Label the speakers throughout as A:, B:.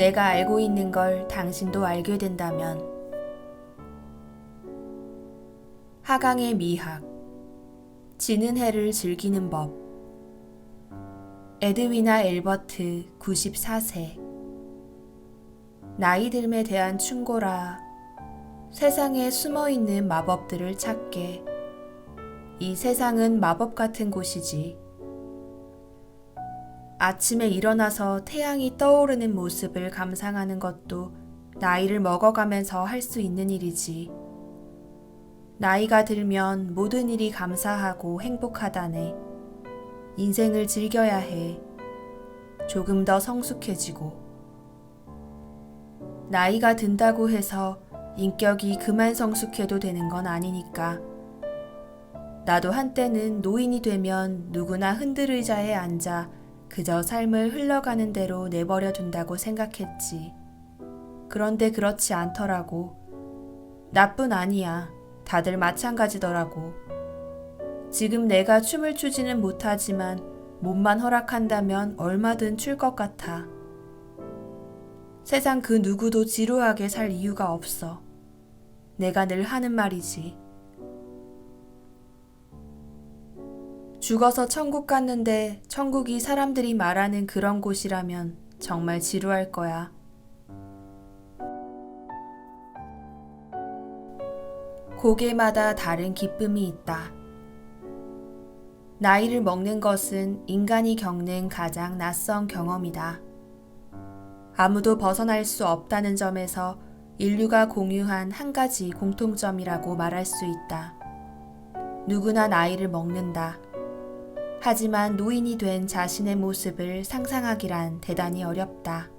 A: 내가 알고 있는 걸 당신도 알게 된다면. 하강의 미학, 지는 해를 즐기는 법. 에드위나 엘버트 94세. 나이 듦에 대한 충고라. 세상에 숨어있는 마법들을 찾게. 이 세상은 마법 같은 곳이지. 아침에 일어나서 태양이 떠오르는 모습을 감상하는 것도 나이를 먹어가면서 할 수 있는 일이지. 나이가 들면 모든 일이 감사하고 행복하다네. 인생을 즐겨야 해. 조금 더 성숙해지고. 나이가 든다고 해서 인격이 그만 성숙해도 되는 건 아니니까. 나도 한때는 노인이 되면 누구나 흔들의자에 앉아 그저 삶을 흘러가는 대로 내버려 둔다고 생각했지. 그런데 그렇지 않더라고. 나뿐 아니야. 다들 마찬가지더라고. 지금 내가 춤을 추지는 못하지만 몸만 허락한다면 얼마든 출 것 같아. 세상 그 누구도 지루하게 살 이유가 없어. 내가 늘 하는 말이지. 죽어서 천국 갔는데 천국이 사람들이 말하는 그런 곳이라면 정말 지루할 거야. 고개마다 다른 기쁨이 있다. 나이를 먹는 것은 인간이 겪는 가장 낯선 경험이다. 아무도 벗어날 수 없다는 점에서 인류가 공유한 한 가지 공통점이라고 말할 수 있다. 누구나 나이를 먹는다. 하지만 노인이 된 자신의 모습을 상상하기란 대단히 어렵다.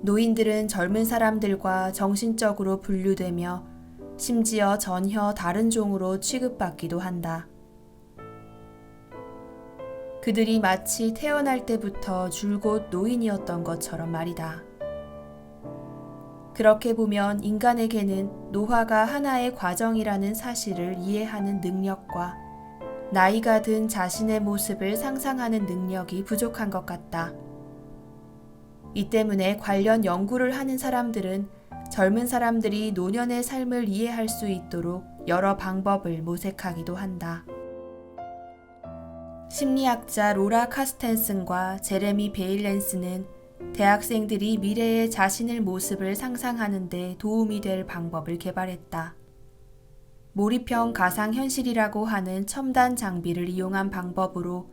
A: 노인들은 젊은 사람들과 정신적으로 분류되며 심지어 전혀 다른 종으로 취급받기도 한다. 그들이 마치 태어날 때부터 줄곧 노인이었던 것처럼 말이다. 그렇게 보면 인간에게는 노화가 하나의 과정이라는 사실을 이해하는 능력과 나이가 든 자신의 모습을 상상하는 능력이 부족한 것 같다. 이 때문에 관련 연구를 하는 사람들은 젊은 사람들이 노년의 삶을 이해할 수 있도록 여러 방법을 모색하기도 한다. 심리학자 로라 카스텐슨과 제레미 베일렌스는 대학생들이 미래의 자신의 모습을 상상하는 데 도움이 될 방법을 개발했다. 몰입형 가상현실이라고 하는 첨단 장비를 이용한 방법으로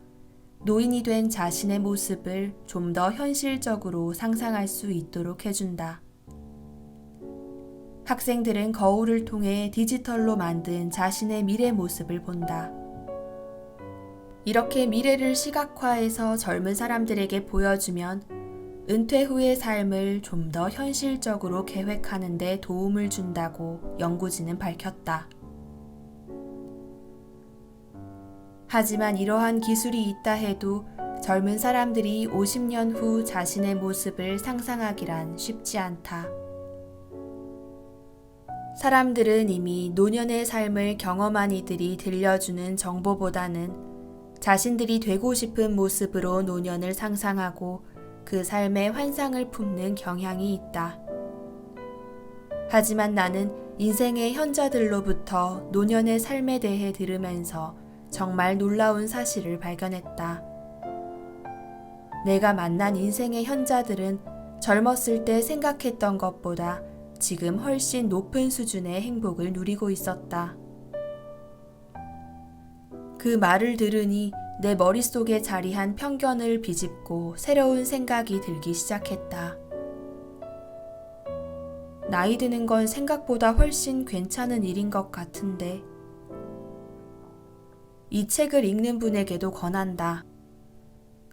A: 노인이 된 자신의 모습을 좀 더 현실적으로 상상할 수 있도록 해준다. 학생들은 거울을 통해 디지털로 만든 자신의 미래 모습을 본다. 이렇게 미래를 시각화해서 젊은 사람들에게 보여주면 은퇴 후의 삶을 좀 더 현실적으로 계획하는 데 도움을 준다고 연구진은 밝혔다. 하지만 이러한 기술이 있다 해도 젊은 사람들이 50년 후 자신의 모습을 상상하기란 쉽지 않다. 사람들은 이미 노년의 삶을 경험한 이들이 들려주는 정보보다는 자신들이 되고 싶은 모습으로 노년을 상상하고 그 삶의 환상을 품는 경향이 있다. 하지만 나는 인생의 현자들로부터 노년의 삶에 대해 들으면서 정말 놀라운 사실을 발견했다. 내가 만난 인생의 현자들은 젊었을 때 생각했던 것보다 지금 훨씬 높은 수준의 행복을 누리고 있었다. 그 말을 들으니 내 머릿속에 자리한 편견을 비집고 새로운 생각이 들기 시작했다. 나이 드는 건 생각보다 훨씬 괜찮은 일인 것 같은데. 이 책을 읽는 분에게도 권한다.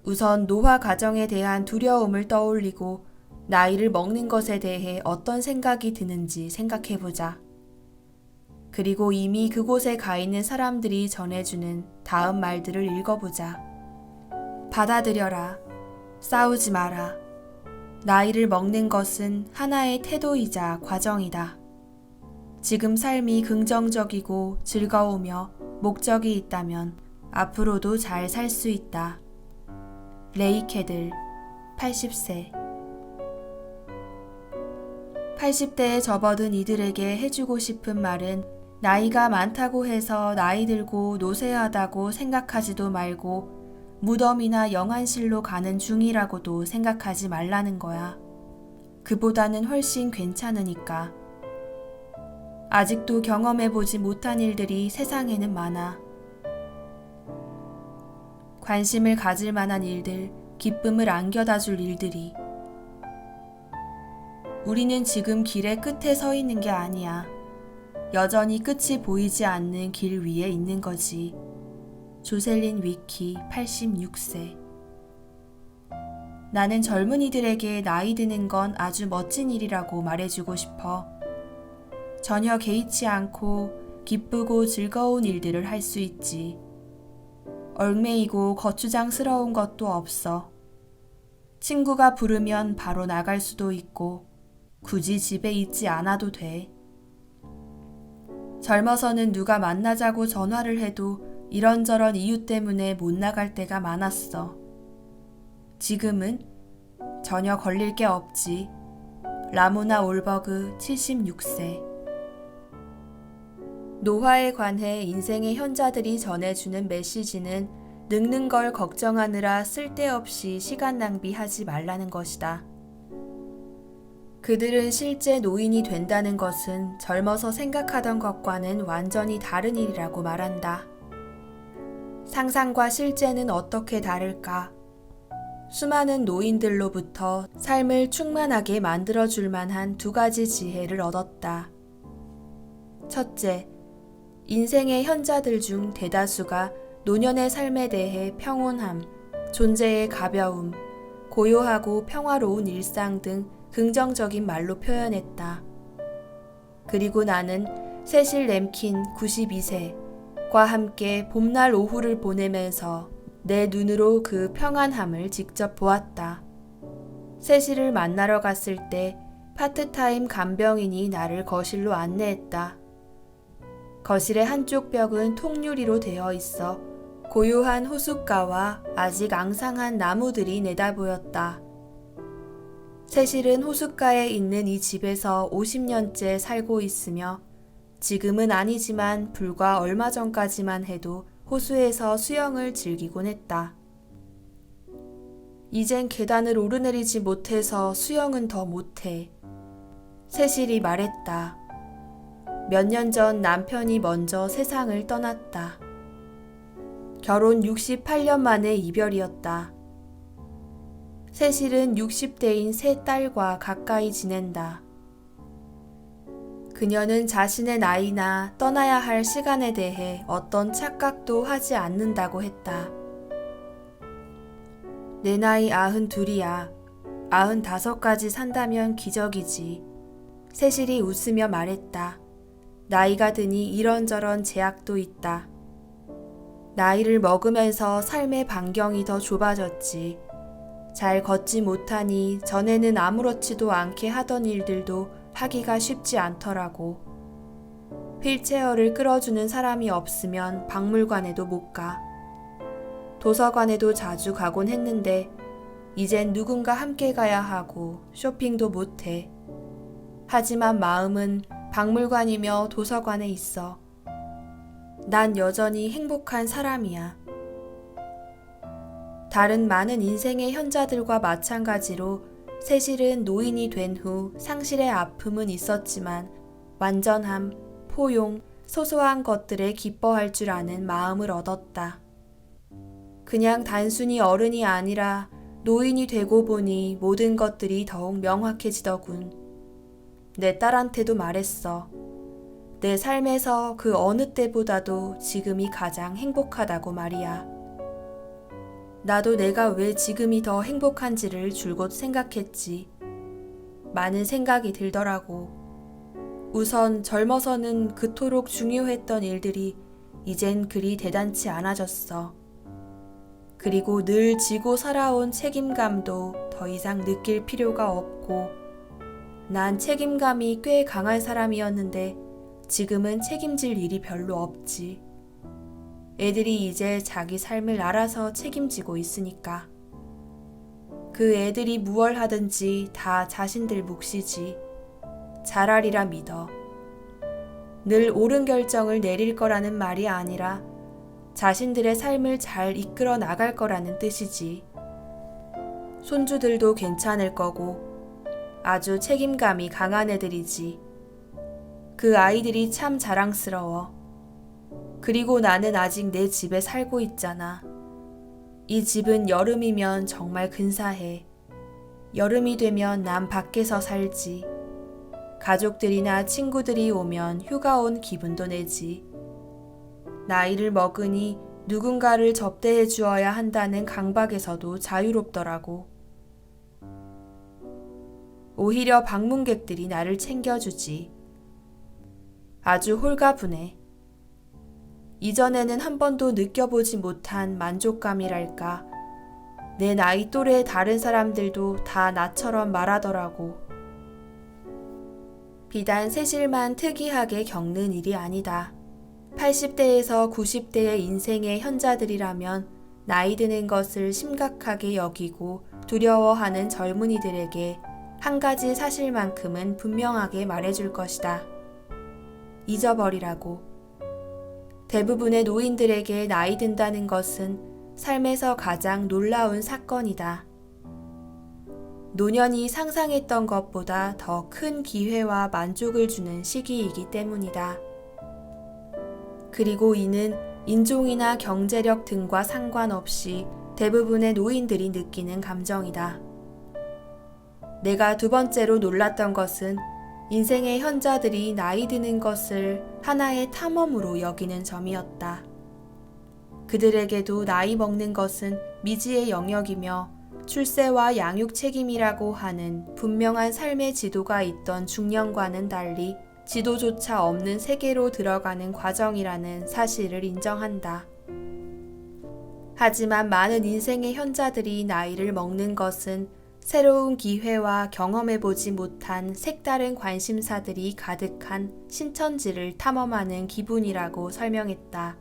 A: 우선 노화 과정에 대한 두려움을 떠올리고 나이를 먹는 것에 대해 어떤 생각이 드는지 생각해보자. 그리고 이미 그곳에 가 있는 사람들이 전해주는 다음 말들을 읽어보자. 받아들여라. 싸우지 마라. 나이를 먹는 것은 하나의 태도이자 과정이다. 지금 삶이 긍정적이고 즐거우며 목적이 있다면 앞으로도 잘 살 수 있다. 레이 캐들, 80세. 80대에 접어든 이들에게 해주고 싶은 말은 나이가 많다고 해서 나이 들고 노쇠하다고 생각하지도 말고 무덤이나 영안실로 가는 중이라고도 생각하지 말라는 거야. 그보다는 훨씬 괜찮으니까. 아직도 경험해보지 못한 일들이 세상에는 많아. 관심을 가질 만한 일들, 기쁨을 안겨다 줄 일들이. 우리는 지금 길의 끝에 서 있는 게 아니야. 여전히 끝이 보이지 않는 길 위에 있는 거지. 조셀린 위키 86세. 나는 젊은이들에게 나이 드는 건 아주 멋진 일이라고 말해주고 싶어. 전혀 개의치 않고 기쁘고 즐거운 일들을 할 수 있지. 얽매이고 거추장스러운 것도 없어. 친구가 부르면 바로 나갈 수도 있고 굳이 집에 있지 않아도 돼. 젊어서는 누가 만나자고 전화를 해도 이런저런 이유 때문에 못 나갈 때가 많았어. 지금은 전혀 걸릴 게 없지. 라모나 올버그 76세. 노화에 관해 인생의 현자들이 전해주는 메시지는 늙는 걸 걱정하느라 쓸데없이 시간 낭비하지 말라는 것이다. 그들은 실제 노인이 된다는 것은 젊어서 생각하던 것과는 완전히 다른 일이라고 말한다. 상상과 실제는 어떻게 다를까? 수많은 노인들로부터 삶을 충만하게 만들어줄 만한 2가지 지혜를 얻었다. 첫째, 인생의 현자들 중 대다수가 노년의 삶에 대해 평온함, 존재의 가벼움, 고요하고 평화로운 일상 등 긍정적인 말로 표현했다. 그리고 나는 세실 램킨 92세과 함께 봄날 오후를 보내면서 내 눈으로 그 평안함을 직접 보았다. 세실을 만나러 갔을 때 파트타임 간병인이 나를 거실로 안내했다. 거실의 한쪽 벽은 통유리로 되어 있어 고요한 호숫가와 아직 앙상한 나무들이 내다보였다. 세실은 호숫가에 있는 이 집에서 50년째 살고 있으며 지금은 아니지만 불과 얼마 전까지만 해도 호수에서 수영을 즐기곤 했다. 이젠 계단을 오르내리지 못해서 수영은 더 못해. 세실이 말했다. 몇 년 전 남편이 먼저 세상을 떠났다. 결혼 68년 만에 이별이었다. 세실은 60대인 세 딸과 가까이 지낸다. 그녀는 자신의 나이나 떠나야 할 시간에 대해 어떤 착각도 하지 않는다고 했다. 내 나이 92이야. 95까지 산다면 기적이지. 세실이 웃으며 말했다. 나이가 드니 이런저런 제약도 있다. 나이를 먹으면서 삶의 반경이 더 좁아졌지. 잘 걷지 못하니 전에는 아무렇지도 않게 하던 일들도 하기가 쉽지 않더라고. 휠체어를 끌어주는 사람이 없으면 박물관에도 못 가. 도서관에도 자주 가곤 했는데 이젠 누군가 함께 가야 하고 쇼핑도 못 해. 하지만 마음은 박물관이며 도서관에 있어. 난 여전히 행복한 사람이야. 다른 많은 인생의 현자들과 마찬가지로 세실은 노인이 된 후 상실의 아픔은 있었지만 완전함, 포용, 소소한 것들에 기뻐할 줄 아는 마음을 얻었다. 그냥 단순히 어른이 아니라 노인이 되고 보니 모든 것들이 더욱 명확해지더군. 내 딸한테도 말했어. 내 삶에서 그 어느 때보다도 지금이 가장 행복하다고 말이야. 나도 내가 왜 지금이 더 행복한지를 줄곧 생각했지. 많은 생각이 들더라고. 우선 젊어서는 그토록 중요했던 일들이 이젠 그리 대단치 않아졌어. 그리고 늘 지고 살아온 책임감도 더 이상 느낄 필요가 없고, 난 책임감이 꽤 강한 사람이었는데 지금은 책임질 일이 별로 없지. 애들이 이제 자기 삶을 알아서 책임지고 있으니까. 그 애들이 무얼 하든지 다 자신들 몫이지. 잘하리라 믿어. 늘 옳은 결정을 내릴 거라는 말이 아니라 자신들의 삶을 잘 이끌어 나갈 거라는 뜻이지. 손주들도 괜찮을 거고 아주 책임감이 강한 애들이지. 그 아이들이 참 자랑스러워. 그리고 나는 아직 내 집에 살고 있잖아. 이 집은 여름이면 정말 근사해. 여름이 되면 난 밖에서 살지. 가족들이나 친구들이 오면 휴가 온 기분도 내지. 나이를 먹으니 누군가를 접대해 주어야 한다는 강박에서도 자유롭더라고. 오히려 방문객들이 나를 챙겨주지. 아주 홀가분해. 이전에는 한 번도 느껴보지 못한 만족감이랄까. 내 나이 또래의 다른 사람들도 다 나처럼 말하더라고. 비단 세실만 특이하게 겪는 일이 아니다. 80대에서 90대의 인생의 현자들이라면 나이 드는 것을 심각하게 여기고 두려워하는 젊은이들에게 한 가지 사실만큼은 분명하게 말해줄 것이다. 잊어버리라고. 대부분의 노인들에게 나이 든다는 것은 삶에서 가장 놀라운 사건이다. 노년이 상상했던 것보다 더 큰 기회와 만족을 주는 시기이기 때문이다. 그리고 이는 인종이나 경제력 등과 상관없이 대부분의 노인들이 느끼는 감정이다. 내가 두 번째로 놀랐던 것은 인생의 현자들이 나이 드는 것을 하나의 탐험으로 여기는 점이었다. 그들에게도 나이 먹는 것은 미지의 영역이며 출세와 양육 책임이라고 하는 분명한 삶의 지도가 있던 중년과는 달리 지도조차 없는 세계로 들어가는 과정이라는 사실을 인정한다. 하지만 많은 인생의 현자들이 나이를 먹는 것은 새로운 기회와 경험해보지 못한 색다른 관심사들이 가득한 신천지를 탐험하는 기분이라고 설명했다.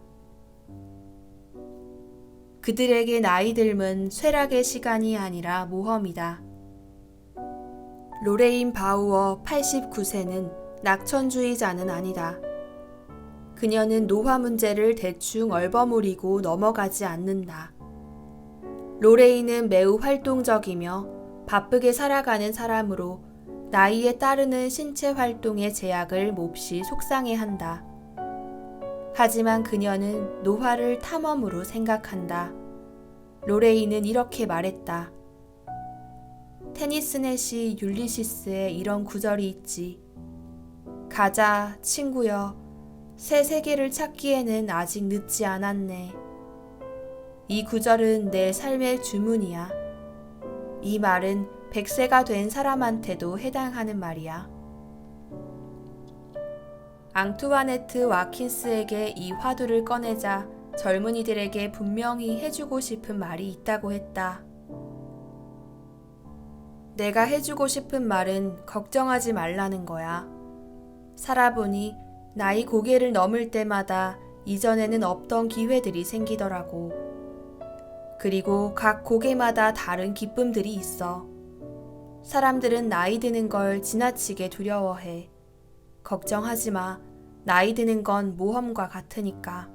A: 그들에게 나이 듦은 쇠락의 시간이 아니라 모험이다. 로레인 바우어 89세는 낙천주의자는 아니다. 그녀는 노화 문제를 대충 얼버무리고 넘어가지 않는다. 로레인은 매우 활동적이며 바쁘게 살아가는 사람으로 나이에 따르는 신체 활동의 제약을 몹시 속상해한다. 하지만 그녀는 노화를 탐험으로 생각한다. 로레인은 이렇게 말했다. 테니스넷이 율리시스에 이런 구절이 있지. 가자, 친구여. 새 세계를 찾기에는 아직 늦지 않았네. 이 구절은 내 삶의 주문이야. 이 말은 100세가 된 사람한테도 해당하는 말이야. 앙투아네트 와킨스에게 이 화두를 꺼내자 젊은이들에게 분명히 해주고 싶은 말이 있다고 했다. 내가 해주고 싶은 말은 걱정하지 말라는 거야. 살아보니 나이 고개를 넘을 때마다 이전에는 없던 기회들이 생기더라고. 그리고 각 고개마다 다른 기쁨들이 있어. 사람들은 나이 드는 걸 지나치게 두려워해. 걱정하지 마. 나이 드는 건 모험과 같으니까.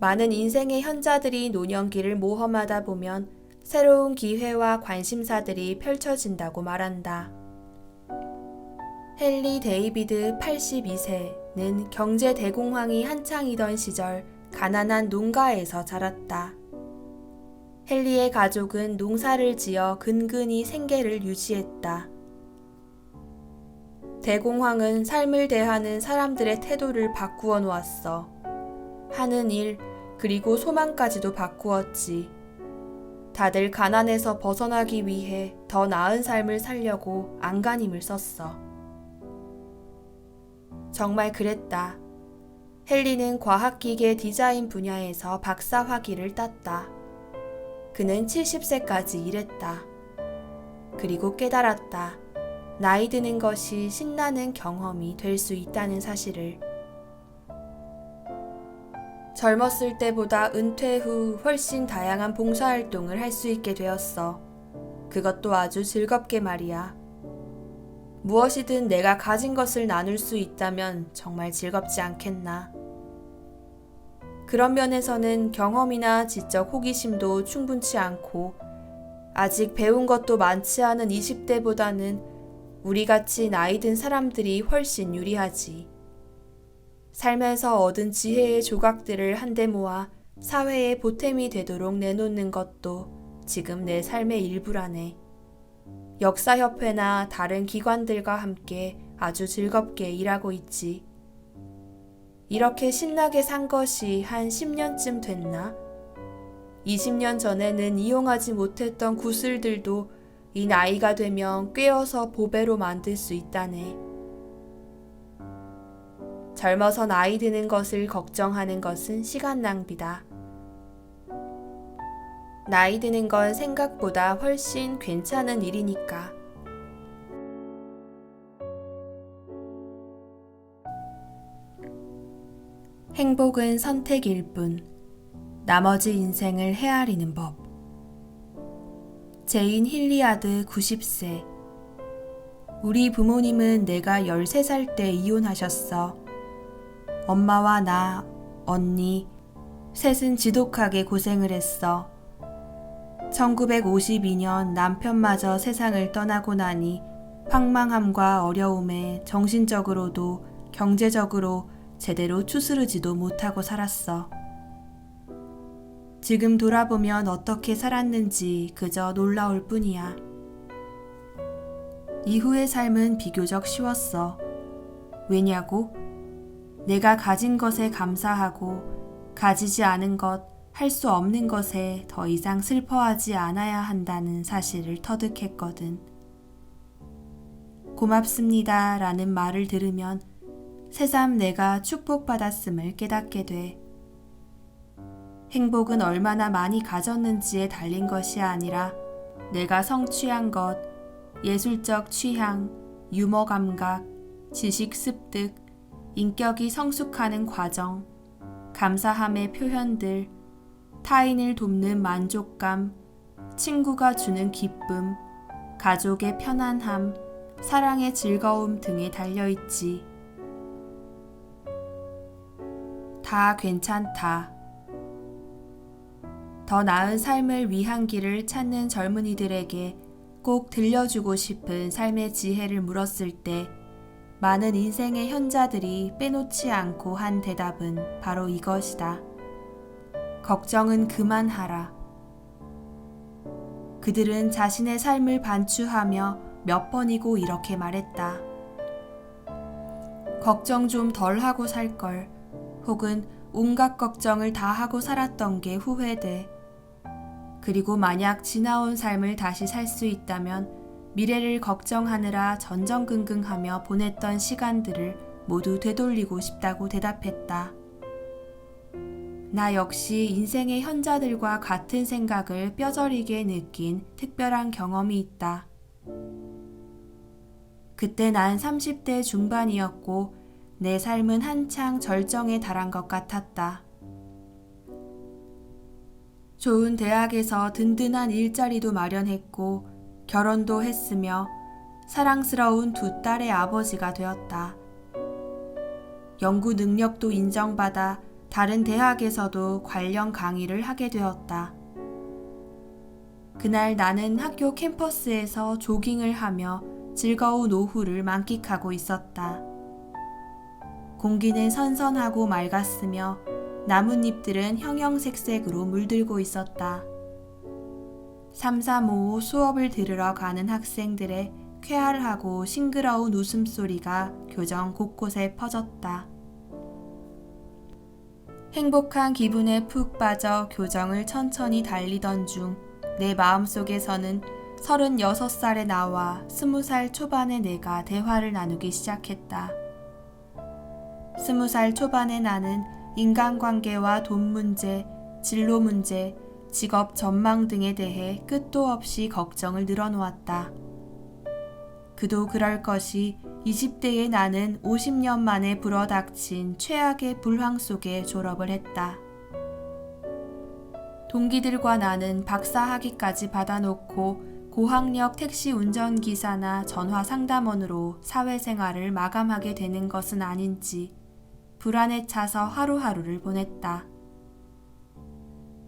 A: 많은 인생의 현자들이 노년기를 모험하다 보면 새로운 기회와 관심사들이 펼쳐진다고 말한다. 헨리 데이비드 82세는 경제 대공황이 한창이던 시절 가난한 농가에서 자랐다. 헨리의 가족은 농사를 지어 근근히 생계를 유지했다. 대공황은 삶을 대하는 사람들의 태도를 바꾸어 놓았어. 하는 일, 그리고 소망까지도 바꾸었지. 다들 가난에서 벗어나기 위해 더 나은 삶을 살려고 안간힘을 썼어. 정말 그랬다. 헨리는 과학기계 디자인 분야에서 박사 학위를 땄다. 그는 70세까지 일했다. 그리고 깨달았다. 나이 드는 것이 신나는 경험이 될 수 있다는 사실을. 젊었을 때보다 은퇴 후 훨씬 다양한 봉사활동을 할 수 있게 되었어. 그것도 아주 즐겁게 말이야. 무엇이든 내가 가진 것을 나눌 수 있다면 정말 즐겁지 않겠나. 그런 면에서는 경험이나 지적 호기심도 충분치 않고 아직 배운 것도 많지 않은 20대보다는 우리같이 나이 든 사람들이 훨씬 유리하지. 살면서 얻은 지혜의 조각들을 한데 모아 사회의 보탬이 되도록 내놓는 것도 지금 내 삶의 일부라네. 역사협회나 다른 기관들과 함께 아주 즐겁게 일하고 있지. 이렇게 신나게 산 것이 한 10년쯤 됐나? 20년 전에는 이용하지 못했던 구슬들도 이 나이가 되면 꿰어서 보배로 만들 수 있다네. 젊어서 나이 드는 것을 걱정하는 것은 시간 낭비다. 나이 드는 건 생각보다 훨씬 괜찮은 일이니까. 행복은 선택일 뿐. 나머지 인생을 헤아리는 법. 제인 힐리아드 90세. 우리 부모님은 내가 13살 때 이혼하셨어. 엄마와 나, 언니, 셋은 지독하게 고생을 했어. 1952년 남편마저 세상을 떠나고 나니 황망함과 어려움에 정신적으로도 경제적으로 제대로 추스르지도 못하고 살았어. 지금 돌아보면 어떻게 살았는지 그저 놀라울 뿐이야. 이후의 삶은 비교적 쉬웠어. 왜냐고? 내가 가진 것에 감사하고 가지지 않은 것, 할 수 없는 것에 더 이상 슬퍼하지 않아야 한다는 사실을 터득했거든. 고맙습니다 라는 말을 들으면 새삼 내가 축복받았음을 깨닫게 돼. 행복은 얼마나 많이 가졌는지에 달린 것이 아니라 내가 성취한 것, 예술적 취향, 유머 감각, 지식 습득, 인격이 성숙하는 과정, 감사함의 표현들, 타인을 돕는 만족감, 친구가 주는 기쁨, 가족의 편안함, 사랑의 즐거움 등에 달려있지. 다 괜찮다. 더 나은 삶을 위한 길을 찾는 젊은이들에게 꼭 들려주고 싶은 삶의 지혜를 물었을 때 많은 인생의 현자들이 빼놓지 않고 한 대답은 바로 이것이다. 걱정은 그만하라. 그들은 자신의 삶을 반추하며 몇 번이고 이렇게 말했다. 걱정 좀 덜 하고 살걸. 혹은 온갖 걱정을 다 하고 살았던 게 후회돼. 그리고 만약 지나온 삶을 다시 살 수 있다면 미래를 걱정하느라 전전긍긍하며 보냈던 시간들을 모두 되돌리고 싶다고 대답했다. 나 역시 인생의 현자들과 같은 생각을 뼈저리게 느낀 특별한 경험이 있다. 그때 난 30대 중반이었고 내 삶은 한창 절정에 달한 것 같았다. 좋은 대학에서 든든한 일자리도 마련했고 결혼도 했으며 사랑스러운 두 딸의 아버지가 되었다. 연구 능력도 인정받아 다른 대학에서도 관련 강의를 하게 되었다. 그날 나는 학교 캠퍼스에서 조깅을 하며 즐거운 오후를 만끽하고 있었다. 공기는 선선하고 맑았으며 나뭇잎들은 형형색색으로 물들고 있었다. 335 수업을 들으러 가는 학생들의 쾌활하고 싱그러운 웃음소리가 교정 곳곳에 퍼졌다. 행복한 기분에 푹 빠져 교정을 천천히 달리던 중 내 마음속에서는 36살의 나와 20살 초반의 내가 대화를 나누기 시작했다. 20살 초반의 나는 인간관계와 돈 문제, 진로 문제, 직업 전망 등에 대해 끝도 없이 걱정을 늘어놓았다. 그도 그럴 것이 20대의 나는 50년 만에 불어닥친 최악의 불황 속에 졸업을 했다. 동기들과 나는 박사 학위까지 받아놓고 고학력 택시 운전기사나 전화 상담원으로 사회생활을 마감하게 되는 것은 아닌지 불안에 차서 하루하루를 보냈다.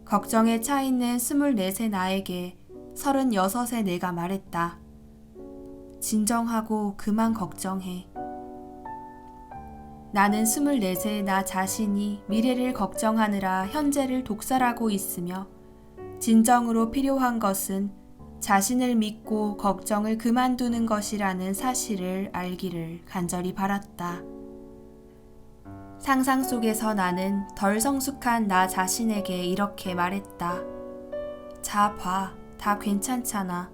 A: 걱정에 차 있는 24세 나에게 36의 내가 말했다. 진정하고 그만 걱정해. 나는 24세 나 자신이 미래를 걱정하느라 현재를 독살하고 있으며 진정으로 필요한 것은 자신을 믿고 걱정을 그만두는 것이라는 사실을 알기를 간절히 바랐다. 상상 속에서 나는 덜 성숙한 나 자신에게 이렇게 말했다. 자, 봐. 다 괜찮잖아.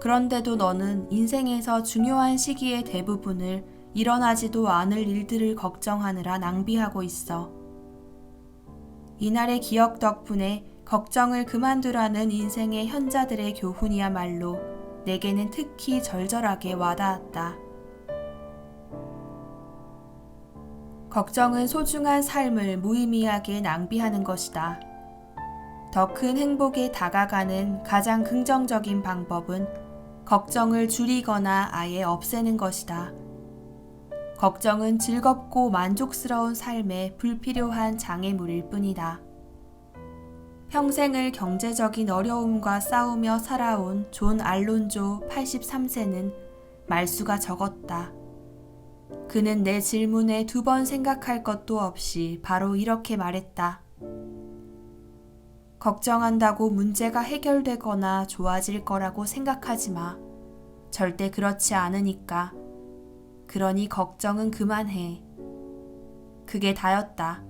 A: 그런데도 너는 인생에서 중요한 시기의 대부분을 일어나지도 않을 일들을 걱정하느라 낭비하고 있어. 이날의 기억 덕분에 걱정을 그만두라는 인생의 현자들의 교훈이야말로 내게는 특히 절절하게 와닿았다. 걱정은 소중한 삶을 무의미하게 낭비하는 것이다. 더 큰 행복에 다가가는 가장 긍정적인 방법은 걱정을 줄이거나 아예 없애는 것이다. 걱정은 즐겁고 만족스러운 삶에 불필요한 장애물일 뿐이다. 평생을 경제적인 어려움과 싸우며 살아온 존 알론조 83세는 말수가 적었다. 그는 내 질문에 2번 생각할 것도 없이 바로 이렇게 말했다. 걱정한다고 문제가 해결되거나 좋아질 거라고 생각하지 마. 절대 그렇지 않으니까. 그러니 걱정은 그만해. 그게 다였다.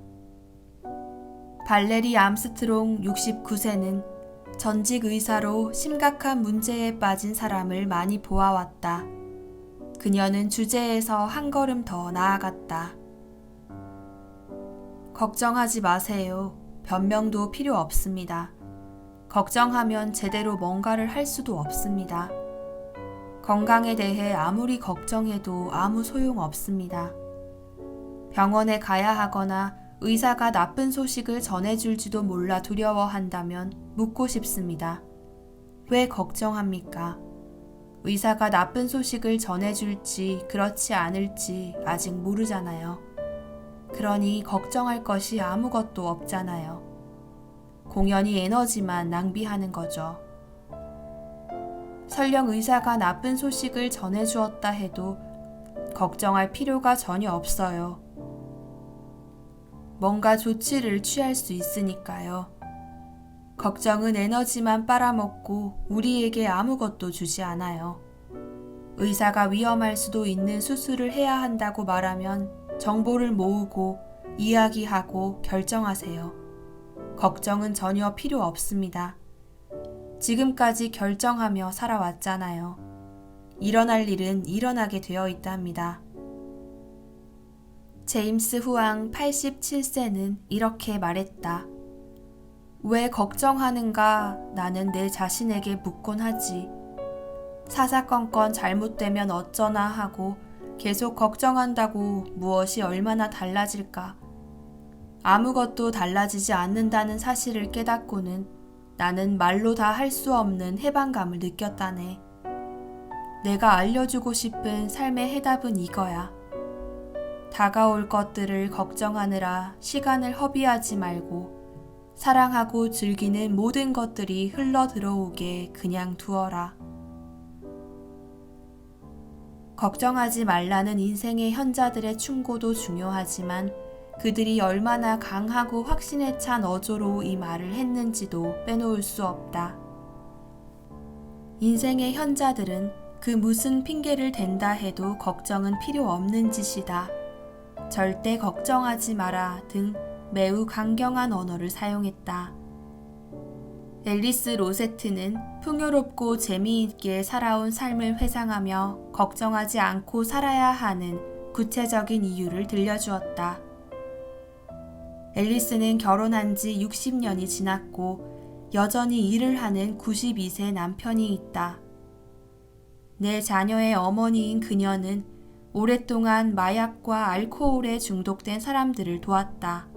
A: 발레리 암스트롱 69세는 전직 의사로 심각한 문제에 빠진 사람을 많이 보아왔다. 그녀는 주제에서 한 걸음 더 나아갔다. 걱정하지 마세요. 변명도 필요 없습니다. 걱정하면 제대로 뭔가를 할 수도 없습니다. 건강에 대해 아무리 걱정해도 아무 소용 없습니다. 병원에 가야 하거나 의사가 나쁜 소식을 전해줄지도 몰라 두려워한다면 묻고 싶습니다. 왜 걱정합니까? 의사가 나쁜 소식을 전해줄지 그렇지 않을지 아직 모르잖아요. 그러니 걱정할 것이 아무것도 없잖아요. 공연히 에너지만 낭비하는 거죠. 설령 의사가 나쁜 소식을 전해주었다 해도 걱정할 필요가 전혀 없어요. 뭔가 조치를 취할 수 있으니까요. 걱정은 에너지만 빨아먹고 우리에게 아무것도 주지 않아요. 의사가 위험할 수도 있는 수술을 해야 한다고 말하면 정보를 모으고 이야기하고 결정하세요. 걱정은 전혀 필요 없습니다. 지금까지 결정하며 살아왔잖아요. 일어날 일은 일어나게 되어 있답니다. 제임스 후앙 87세는 이렇게 말했다. 왜 걱정하는가 나는 내 자신에게 묻곤 하지. 사사건건 잘못되면 어쩌나 하고 계속 걱정한다고 무엇이 얼마나 달라질까. 아무것도 달라지지 않는다는 사실을 깨닫고는 나는 말로 다 할 수 없는 해방감을 느꼈다네. 내가 알려주고 싶은 삶의 해답은 이거야. 다가올 것들을 걱정하느라 시간을 허비하지 말고 사랑하고 즐기는 모든 것들이 흘러 들어오게 그냥 두어라. 걱정하지 말라는 인생의 현자들의 충고도 중요하지만 그들이 얼마나 강하고 확신에 찬 어조로 이 말을 했는지도 빼놓을 수 없다. 인생의 현자들은 그 무슨 핑계를 댄다 해도 걱정은 필요 없는 짓이다. 절대 걱정하지 마라 등 매우 강경한 언어를 사용했다. 앨리스 로세트는 풍요롭고 재미있게 살아온 삶을 회상하며 걱정하지 않고 살아야 하는 구체적인 이유를 들려주었다. 앨리스는 결혼한 지 60년이 지났고 여전히 일을 하는 92세 남편이 있다. 내 자녀의 어머니인 그녀는 오랫동안 마약과 알코올에 중독된 사람들을 도왔다.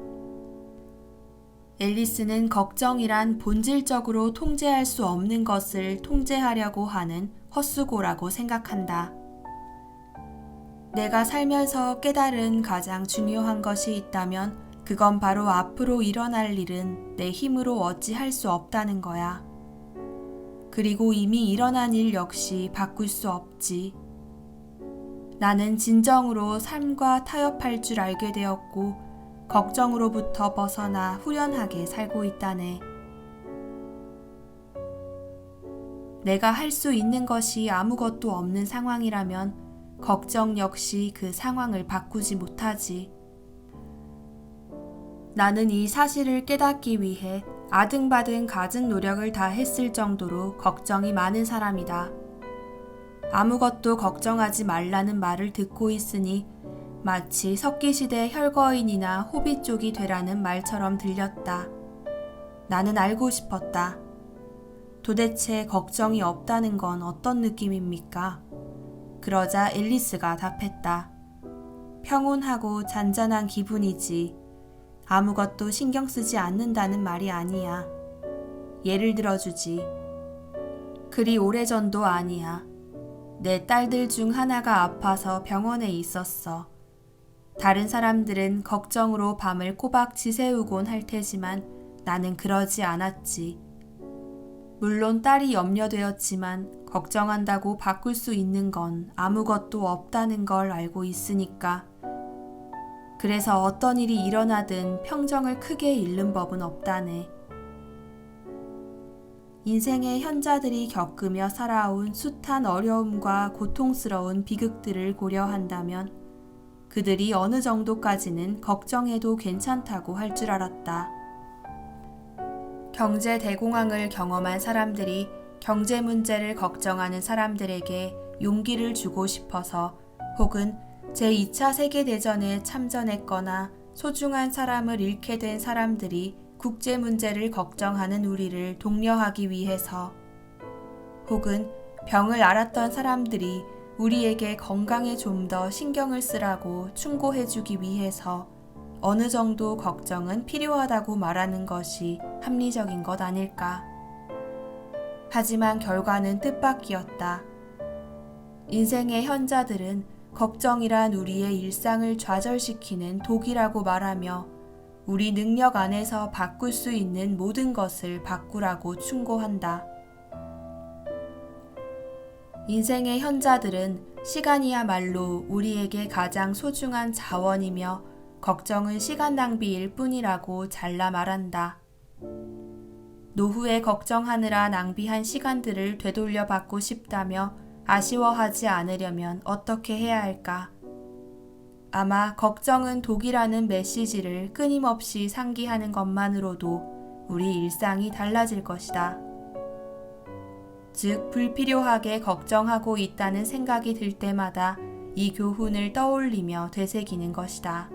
A: 앨리스는 걱정이란 본질적으로 통제할 수 없는 것을 통제하려고 하는 헛수고라고 생각한다. 내가 살면서 깨달은 가장 중요한 것이 있다면 그건 바로 앞으로 일어날 일은 내 힘으로 어찌할 수 없다는 거야. 그리고 이미 일어난 일 역시 바꿀 수 없지. 나는 진정으로 삶과 타협할 줄 알게 되었고 걱정으로부터 벗어나 후련하게 살고 있다네. 내가 할 수 있는 것이 아무것도 없는 상황이라면 걱정 역시 그 상황을 바꾸지 못하지. 나는 이 사실을 깨닫기 위해 아등바등 갖은 노력을 다 했을 정도로 걱정이 많은 사람이다. 아무것도 걱정하지 말라는 말을 듣고 있으니 마치 석기시대 혈거인이나 호비 쪽이 되라는 말처럼 들렸다. 나는 알고 싶었다. 도대체 걱정이 없다는 건 어떤 느낌입니까? 그러자 앨리스가 답했다. 평온하고 잔잔한 기분이지. 아무것도 신경 쓰지 않는다는 말이 아니야. 예를 들어주지. 그리 오래전도 아니야. 내 딸들 중 하나가 아파서 병원에 있었어. 다른 사람들은 걱정으로 밤을 꼬박 지새우곤 할 테지만 나는 그러지 않았지. 물론 딸이 염려되었지만 걱정한다고 바꿀 수 있는 건 아무것도 없다는 걸 알고 있으니까. 그래서 어떤 일이 일어나든 평정을 크게 잃는 법은 없다네. 인생의 현자들이 겪으며 살아온 숱한 어려움과 고통스러운 비극들을 고려한다면 그들이 어느 정도까지는 걱정해도 괜찮다고 할 줄 알았다. 경제 대공황을 경험한 사람들이 경제 문제를 걱정하는 사람들에게 용기를 주고 싶어서 혹은 제2차 세계대전에 참전했거나 소중한 사람을 잃게 된 사람들이 국제 문제를 걱정하는 우리를 독려하기 위해서 혹은 병을 앓았던 사람들이 우리에게 건강에 좀 더 신경을 쓰라고 충고해주기 위해서 어느 정도 걱정은 필요하다고 말하는 것이 합리적인 것 아닐까. 하지만 결과는 뜻밖이었다. 인생의 현자들은 걱정이란 우리의 일상을 좌절시키는 독이라고 말하며 우리 능력 안에서 바꿀 수 있는 모든 것을 바꾸라고 충고한다. 인생의 현자들은 시간이야말로 우리에게 가장 소중한 자원이며 걱정은 시간 낭비일 뿐이라고 잘라 말한다. 노후에 걱정하느라 낭비한 시간들을 되돌려 받고 싶다며 아쉬워하지 않으려면 어떻게 해야 할까? 아마 걱정은 독이라는 메시지를 끊임없이 상기하는 것만으로도 우리 일상이 달라질 것이다. 즉, 불필요하게 걱정하고 있다는 생각이 들 때마다 이 교훈을 떠올리며 되새기는 것이다.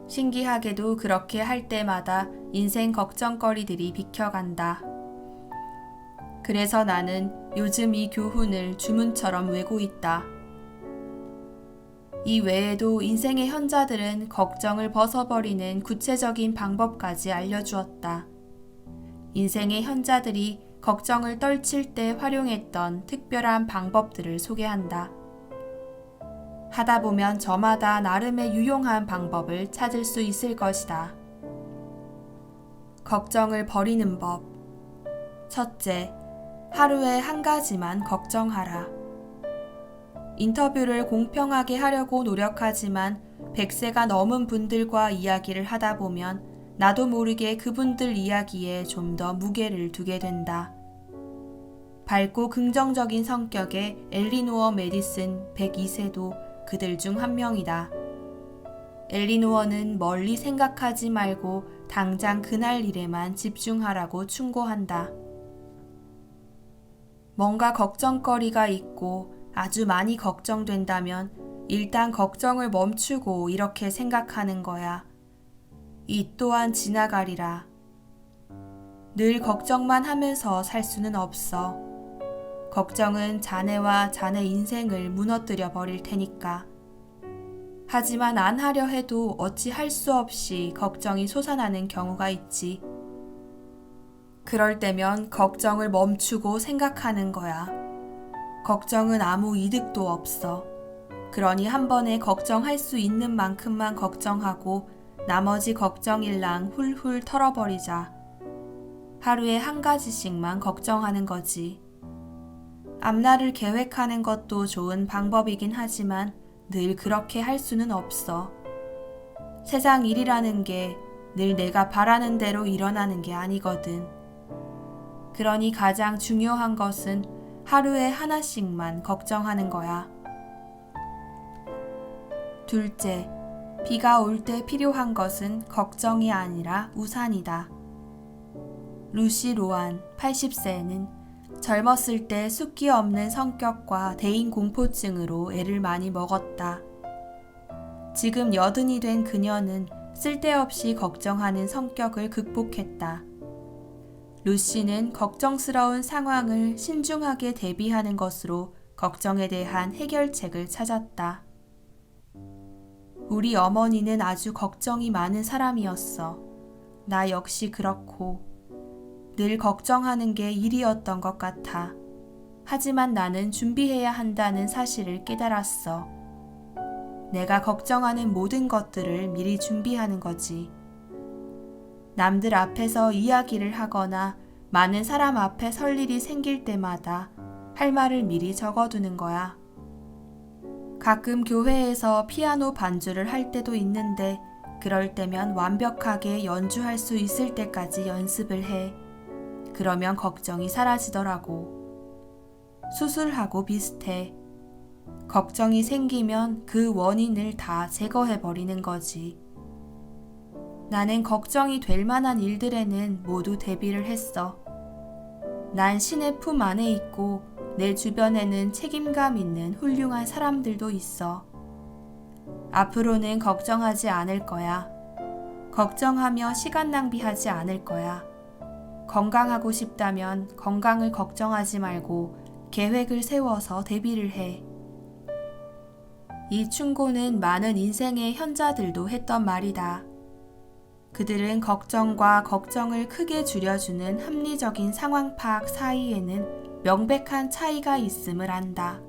A: 신기하게도 그렇게 할 때마다 인생 걱정거리들이 비켜간다. 그래서 나는 요즘 이 교훈을 주문처럼 외고 있다. 이 외에도 인생의 현자들은 걱정을 벗어버리는 구체적인 방법까지 알려주었다. 인생의 현자들이 걱정을 떨칠 때 활용했던 특별한 방법들을 소개한다. 하다 보면 저마다 나름의 유용한 방법을 찾을 수 있을 것이다. 걱정을 버리는 법. 첫째, 하루에 한 가지만 걱정하라. 인터뷰를 공평하게 하려고 노력하지만 100세가 넘은 분들과 이야기를 하다 보면 나도 모르게 그분들 이야기에 좀 더 무게를 두게 된다. 밝고 긍정적인 성격의 엘리노어 메디슨 102세도 그들 중 한 명이다. 엘리노어는 멀리 생각하지 말고 당장 그날 일에만 집중하라고 충고한다. 뭔가 걱정거리가 있고 아주 많이 걱정된다면 일단 걱정을 멈추고 이렇게 생각하는 거야. 이 또한 지나가리라. 늘 걱정만 하면서 살 수는 없어. 걱정은 자네와 자네 인생을 무너뜨려 버릴 테니까. 하지만 안 하려 해도 어찌 할 수 없이 걱정이 솟아나는 경우가 있지. 그럴 때면 걱정을 멈추고 생각하는 거야. 걱정은 아무 이득도 없어. 그러니 한 번에 걱정할 수 있는 만큼만 걱정하고 나머지 걱정일랑 훌훌 털어버리자. 하루에 한 가지씩만 걱정하는 거지. 앞날을 계획하는 것도 좋은 방법이긴 하지만 늘 그렇게 할 수는 없어. 세상 일이라는 게 늘 내가 바라는 대로 일어나는 게 아니거든. 그러니 가장 중요한 것은 하루에 하나씩만 걱정하는 거야. 둘째, 비가 올 때 필요한 것은 걱정이 아니라 우산이다. 루시 로안 80세는 젊었을 때 숫기 없는 성격과 대인 공포증으로 애를 많이 먹었다. 지금 80이 된 그녀는 쓸데없이 걱정하는 성격을 극복했다. 루시는 걱정스러운 상황을 신중하게 대비하는 것으로 걱정에 대한 해결책을 찾았다. 우리 어머니는 아주 걱정이 많은 사람이었어. 나 역시 그렇고 늘 걱정하는 게 일이었던 것 같아. 하지만 나는 준비해야 한다는 사실을 깨달았어. 내가 걱정하는 모든 것들을 미리 준비하는 거지. 남들 앞에서 이야기를 하거나 많은 사람 앞에 설 일이 생길 때마다 할 말을 미리 적어두는 거야. 가끔 교회에서 피아노 반주를 할 때도 있는데 그럴 때면 완벽하게 연주할 수 있을 때까지 연습을 해. 그러면 걱정이 사라지더라고. 수술하고 비슷해. 걱정이 생기면 그 원인을 다 제거해버리는 거지. 나는 걱정이 될 만한 일들에는 모두 대비를 했어. 난 신의 품 안에 있고 내 주변에는 책임감 있는 훌륭한 사람들도 있어. 앞으로는 걱정하지 않을 거야. 걱정하며 시간 낭비하지 않을 거야. 건강하고 싶다면 건강을 걱정하지 말고 계획을 세워서 대비를 해. 이 충고는 많은 인생의 현자들도 했던 말이다. 그들은 걱정과 걱정을 크게 줄여주는 합리적인 상황 파악 사이에는 명백한 차이가 있음을 안다.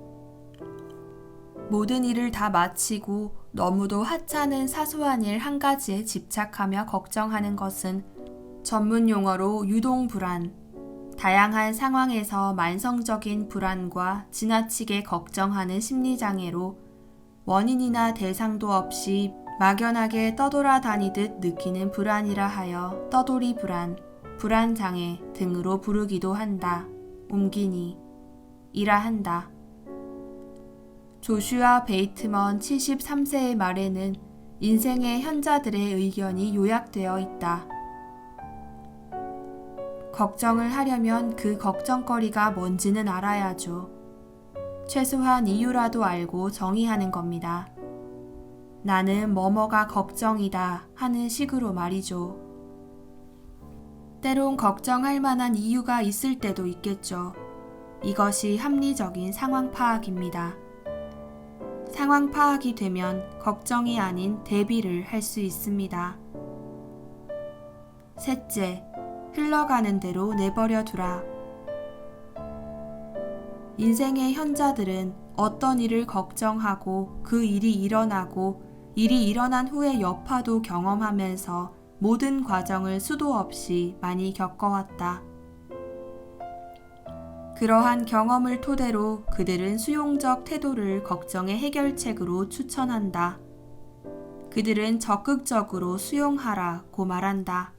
A: 모든 일을 다 마치고 너무도 하찮은 사소한 일 한 가지에 집착하며 걱정하는 것은 전문 용어로 유동불안, 다양한 상황에서 만성적인 불안과 지나치게 걱정하는 심리장애로 원인이나 대상도 없이 막연하게 떠돌아다니듯 느끼는 불안이라 하여 떠돌이 불안, 불안장애 등으로 부르기도 한다. 옮기니, 이라 한다. 조슈아 베이트먼 73세의 말에는 인생의 현자들의 의견이 요약되어 있다. 걱정을 하려면 그 걱정거리가 뭔지는 알아야죠. 최소한 이유라도 알고 정의하는 겁니다. 나는 뭐뭐가 걱정이다 하는 식으로 말이죠. 때론 걱정할 만한 이유가 있을 때도 있겠죠. 이것이 합리적인 상황 파악입니다. 상황 파악이 되면 걱정이 아닌 대비를 할 수 있습니다. 셋째, 흘러가는 대로 내버려 두라. 인생의 현자들은 어떤 일을 걱정하고 그 일이 일어나고 일이 일어난 후의 여파도 경험하면서 모든 과정을 수도 없이 많이 겪어왔다. 그러한 경험을 토대로 그들은 수용적 태도를 걱정의 해결책으로 추천한다. 그들은 적극적으로 수용하라고 말한다.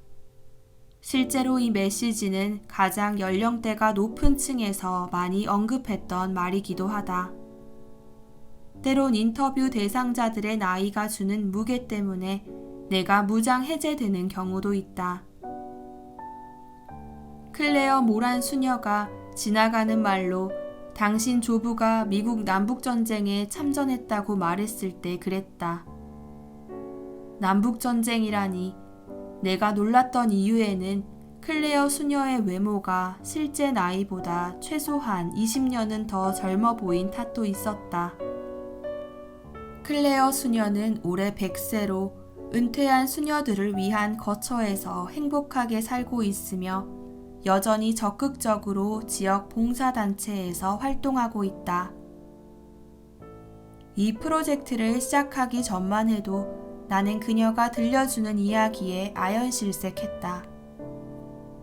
A: 실제로 이 메시지는 가장 연령대가 높은 층에서 많이 언급했던 말이기도 하다. 때론 인터뷰 대상자들의 나이가 주는 무게 때문에 내가 무장 해제되는 경우도 있다. 클레어 모란 수녀가 지나가는 말로 당신 조부가 미국 남북전쟁에 참전했다고 말했을 때 그랬다. 남북전쟁이라니. 내가 놀랐던 이유에는 클레어 수녀의 외모가 실제 나이보다 최소한 20년은 더 젊어 보인 탓도 있었다. 클레어 수녀는 올해 100세로 은퇴한 수녀들을 위한 거처에서 행복하게 살고 있으며 여전히 적극적으로 지역 봉사단체에서 활동하고 있다. 이 프로젝트를 시작하기 전만 해도 나는 그녀가 들려주는 이야기에 아연실색했다.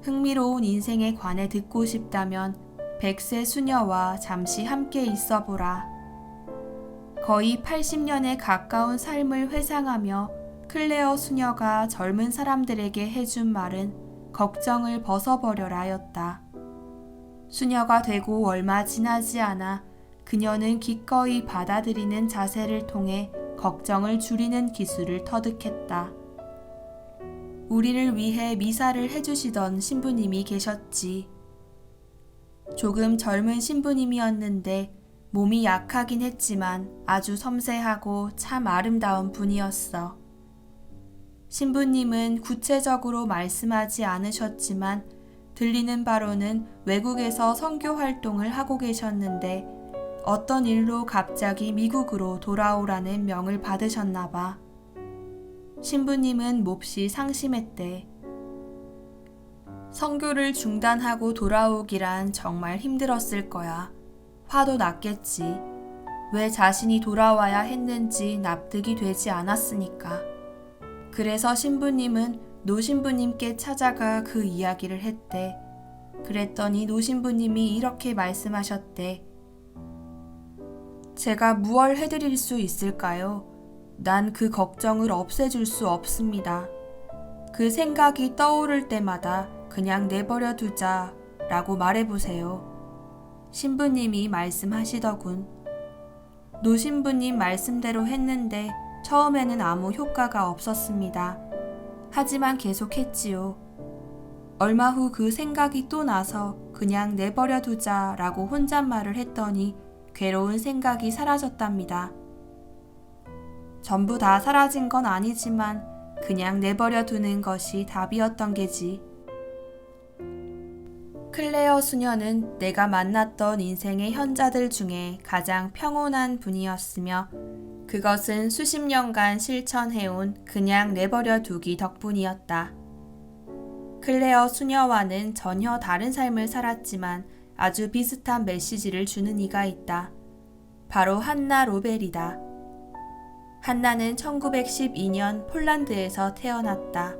A: 흥미로운 인생에 관해 듣고 싶다면 100세 수녀와 잠시 함께 있어보라. 거의 80년에 가까운 삶을 회상하며 클레어 수녀가 젊은 사람들에게 해준 말은 걱정을 벗어버려라였다. 수녀가 되고 얼마 지나지 않아 그녀는 기꺼이 받아들이는 자세를 통해 걱정을 줄이는 기술을 터득했다. 우리를 위해 미사를 해주시던 신부님이 계셨지. 조금 젊은 신부님이었는데 몸이 약하긴 했지만 아주 섬세하고 참 아름다운 분이었어. 신부님은 구체적으로 말씀하지 않으셨지만 들리는 바로는 외국에서 선교 활동을 하고 계셨는데 어떤 일로 갑자기 미국으로 돌아오라는 명을 받으셨나 봐. 신부님은 몹시 상심했대. 선교를 중단하고 돌아오기란 정말 힘들었을 거야. 화도 났겠지. 왜 자신이 돌아와야 했는지 납득이 되지 않았으니까. 그래서 신부님은 노신부님께 찾아가 그 이야기를 했대. 그랬더니 노신부님이 이렇게 말씀하셨대. 제가 무얼 해드릴 수 있을까요? 난 그 걱정을 없애줄 수 없습니다. 그 생각이 떠오를 때마다 그냥 내버려 두자 라고 말해보세요. 신부님이 말씀하시더군. 노신부님 말씀대로 했는데 처음에는 아무 효과가 없었습니다. 하지만 계속했지요. 얼마 후 그 생각이 또 나서 그냥 내버려 두자 라고 혼잣말을 했더니 괴로운 생각이 사라졌답니다. 전부 다 사라진 건 아니지만 그냥 내버려 두는 것이 답이었던 게지. 클레어 수녀는 내가 만났던 인생의 현자들 중에 가장 평온한 분이었으며 그것은 수십 년간 실천해온 그냥 내버려 두기 덕분이었다. 클레어 수녀와는 전혀 다른 삶을 살았지만 아주 비슷한 메시지를 주는 이가 있다. 바로 한나 로벨이다. 한나는 1912년 폴란드에서 태어났다.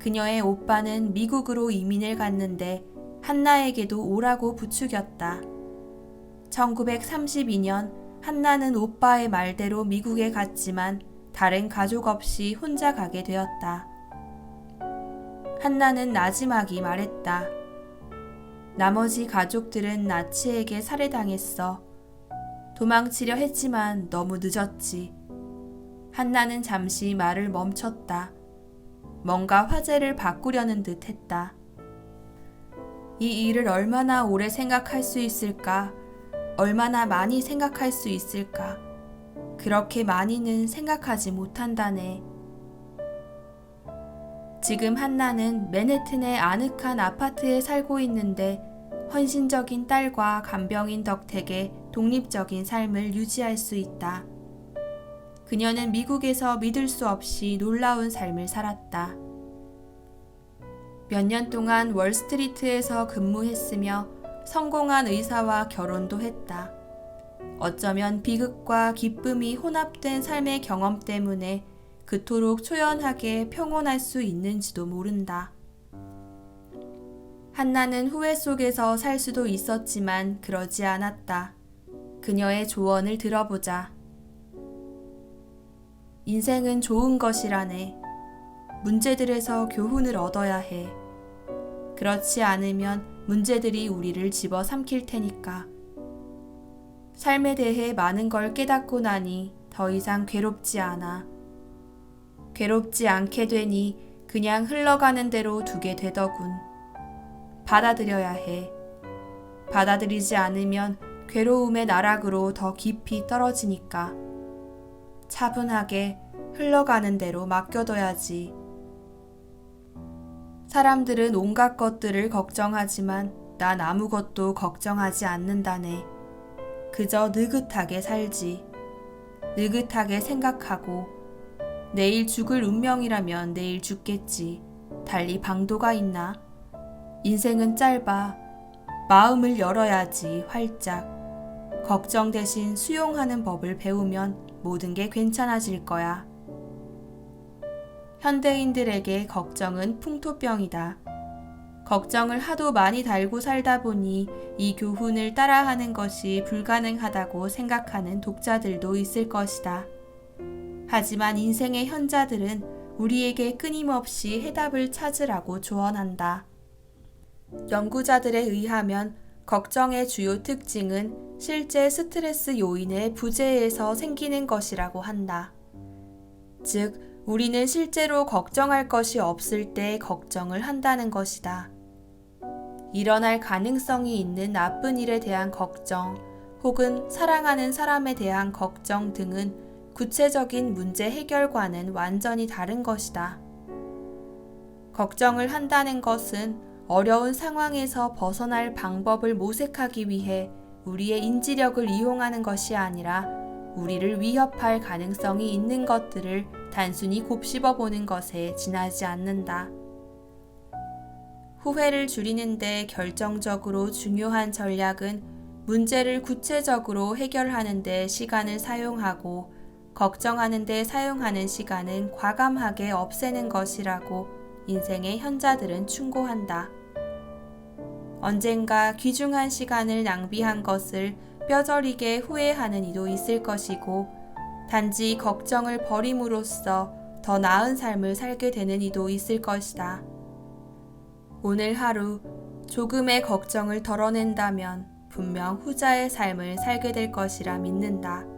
A: 그녀의 오빠는 미국으로 이민을 갔는데 한나에게도 오라고 부추겼다. 1932년 한나는 오빠의 말대로 미국에 갔지만 다른 가족 없이 혼자 가게 되었다. 한나는 나지막이 말했다. 나머지 가족들은 나치에게 살해당했어. 도망치려 했지만 너무 늦었지. 한나는 잠시 말을 멈췄다. 뭔가 화제를 바꾸려는 듯 했다. 이 일을 얼마나 오래 생각할 수 있을까? 얼마나 많이 생각할 수 있을까? 그렇게 많이는 생각하지 못한다네. 지금 한나는 맨해튼의 아늑한 아파트에 살고 있는데 헌신적인 딸과 간병인 덕택에 독립적인 삶을 유지할 수 있다. 그녀는 미국에서 믿을 수 없이 놀라운 삶을 살았다. 몇 년 동안 월스트리트에서 근무했으며 성공한 의사와 결혼도 했다. 어쩌면 비극과 기쁨이 혼합된 삶의 경험 때문에 그토록 초연하게 평온할 수 있는지도 모른다. 한나는 후회 속에서 살 수도 있었지만 그러지 않았다. 그녀의 조언을 들어보자. 인생은 좋은 것이라네. 문제들에서 교훈을 얻어야 해. 그렇지 않으면 문제들이 우리를 집어삼킬 테니까. 삶에 대해 많은 걸 깨닫고 나니 더 이상 괴롭지 않아. 괴롭지 않게 되니 그냥 흘러가는 대로 두게 되더군. 받아들여야 해. 받아들이지 않으면 괴로움의 나락으로 더 깊이 떨어지니까. 차분하게 흘러가는 대로 맡겨둬야지. 사람들은 온갖 것들을 걱정하지만 난 아무것도 걱정하지 않는다네. 그저 느긋하게 살지. 느긋하게 생각하고 내일 죽을 운명이라면 내일 죽겠지. 달리 방도가 있나? 인생은 짧아. 마음을 열어야지 활짝. 걱정 대신 수용하는 법을 배우면 모든 게 괜찮아질 거야. 현대인들에게 걱정은 풍토병이다. 걱정을 하도 많이 달고 살다 보니 이 교훈을 따라하는 것이 불가능하다고 생각하는 독자들도 있을 것이다. 하지만 인생의 현자들은 우리에게 끊임없이 해답을 찾으라고 조언한다. 연구자들에 의하면 걱정의 주요 특징은 실제 스트레스 요인의 부재에서 생기는 것이라고 한다. 즉, 우리는 실제로 걱정할 것이 없을 때 걱정을 한다는 것이다. 일어날 가능성이 있는 나쁜 일에 대한 걱정, 혹은 사랑하는 사람에 대한 걱정 등은 구체적인 문제 해결과는 완전히 다른 것이다. 걱정을 한다는 것은 어려운 상황에서 벗어날 방법을 모색하기 위해 우리의 인지력을 이용하는 것이 아니라 우리를 위협할 가능성이 있는 것들을 단순히 곱씹어 보는 것에 지나지 않는다. 후회를 줄이는 데 결정적으로 중요한 전략은 문제를 구체적으로 해결하는 데 시간을 사용하고 걱정하는 데 사용하는 시간은 과감하게 없애는 것이라고 인생의 현자들은 충고한다. 언젠가 귀중한 시간을 낭비한 것을 뼈저리게 후회하는 이도 있을 것이고, 단지 걱정을 버림으로써 더 나은 삶을 살게 되는 이도 있을 것이다. 오늘 하루 조금의 걱정을 덜어낸다면 분명 후자의 삶을 살게 될 것이라 믿는다.